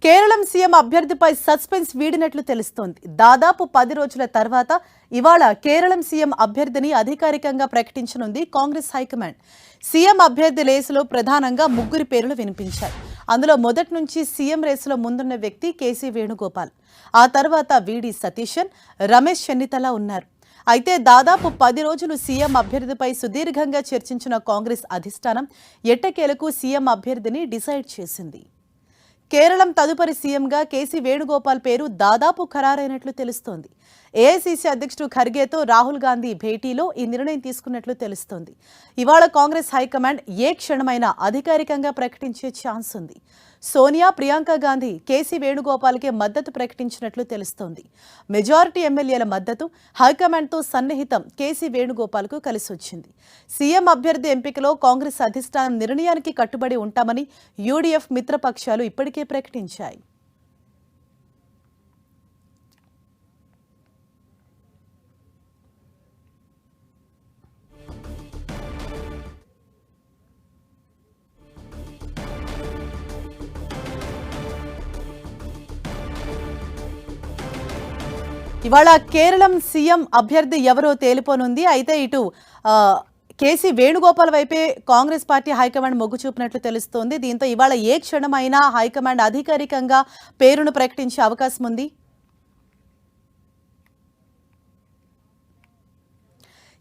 Keralam CM అభ్యర్థిపై suspense వీడినట్లు తెలుస్తోంది. దాదాపు 10 రోజుల తర్వాత ఇవాళ కేరళం సీఎం అభ్యర్థిని అధికారికంగా ప్రకటించనుంది కాంగ్రెస్ హైకమాండ్. సీఎం అభ్యర్థి రేసులో ప్రధానంగా ముగ్గురి పేర్లు వినిపించాయి. అందులో మొదటి నుంచి సీఎం రేసులో ముందున్న వ్యక్తి కేసీ వేణుగోపాల్, ఆ తర్వాత వీడి సతీశన్, రమేష్ చెన్నితల ఉన్నారు. అయితే దాదాపు 10 రోజులు సీఎం అభ్యర్థిపై సుదీర్ఘంగా చర్చించిన కాంగ్రెస్ అధిష్టానం ఎట్టకేలకు సీఎం అభ్యర్థిని డిసైడ్ చేసింది. కేరళం తదుపరి సీఎంగా కేసీ వేణుగోపాల్ పేరు దాదాపు ఖరారైనట్లు తెలుస్తోంది. ఏఐసీసీ అధ్యక్షుడు ఖర్గేతో రాహుల్ గాంధీ భేటీలో ఈ నిర్ణయం తీసుకున్నట్లు తెలుస్తోంది. ఇవాళ కాంగ్రెస్ హైకమాండ్ ఏ క్షణమైనా అధికారికంగా ప్రకటించే ఛాన్స్ ఉంది. సోనియా, ప్రియాంక గాంధీ కేసీ వేణుగోపాల్కే మద్దతు ప్రకటించినట్లు తెలుస్తోంది. మెజారిటీ ఎమ్మెల్యేల మద్దతు హైకమాండ్తో సన్నిహితం కేసీ వేణుగోపాల్కు కలిసొచ్చింది. సీఎం అభ్యర్థి ఎంపికలో కాంగ్రెస్ అధిష్టానం నిర్ణయానికి కట్టుబడి ఉంటామని యూడీఎఫ్ మిత్రపక్షాలు ఇప్పటికే ప్రకటించాయి. ఇవాళ కేరళం సీఎం అభ్యర్థి ఎవరో తేలిపోనుంది. అయితే ఇటు కేసీ వేణుగోపాల్ వైపే కాంగ్రెస్ పార్టీ హైకమాండ్ మొగ్గు చూపినట్లు తెలుస్తోంది. దీంతో ఇవాళ ఏ క్షణమైనా హైకమాండ్ అధికారికంగా పేరును ప్రకటించే అవకాశం ఉంది.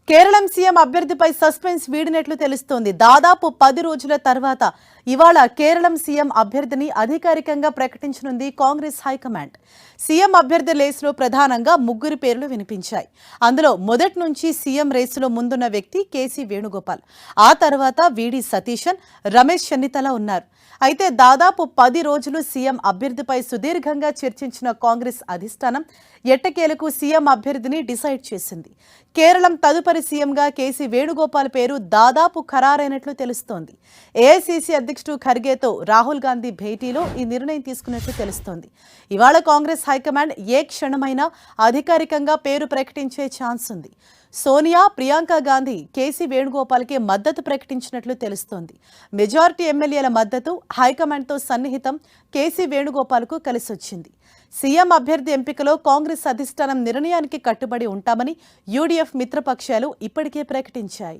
కేరళం సీఎం అభ్యర్థిపై సస్పెన్స్ వీడినట్లు తెలుస్తోంది. దాదాపు 10 రోజుల తర్వాత ఇవాళ కేరళం సీఎం అభ్యర్థిని అధికారికంగా ప్రకటించనుంది కాంగ్రెస్ హైకమాండ్. సీఎం అభ్యర్థి రేసులో ప్రధానంగా ముగ్గురి పేర్లు వినిపించాయి. అందులో మొదటి నుంచి సీఎం రేసులో ముందున్న వ్యక్తి కేసీ వేణుగోపాల్, ఆ తర్వాత వీడి సతీశన్, రమేష్ చెన్నితల ఉన్నారు. అయితే దాదాపు 10 రోజులు సీఎం అభ్యర్థిపై సుదీర్ఘంగా చర్చించిన కాంగ్రెస్ అధిష్టానం ఎట్టకేలకు సీఎం అభ్యర్థిని డిసైడ్ చేసింది. కేరళం తదుపరి సీఎంగా కేసీ వేణుగోపాల్ పేరు దాదాపు ఖరారైనట్లు తెలుస్తోంది. ఏఐసీసీ అధ్యక్షుడు ఖర్గేతో రాహుల్ గాంధీ భేటీలో ఈ నిర్ణయం తీసుకున్నట్లు తెలుస్తోంది. ఇవాళ కాంగ్రెస్ హైకమాండ్ ఏ క్షణమైనా అధికారికంగా పేరు ప్రకటించే ఛాన్స్ ఉంది. సోనియా, ప్రియాంక గాంధీ కేసీ వేణుగోపాల్కి మద్దతు ప్రకటించినట్లు తెలుస్తోంది. మెజారిటీ ఎమ్మెల్యేల మద్దతు హైకమాండ్తో సన్నిహితం కేసీ వేణుగోపాల్కు కలిసొచ్చింది. సీఎం అభ్యర్థి ఎంపికలో కాంగ్రెస్ అధిష్టానం నిర్ణయానికి కట్టుబడి ఉంటామని యూడీఎఫ్ మిత్రపక్షాలు ఇప్పటికే ప్రకటించాయి.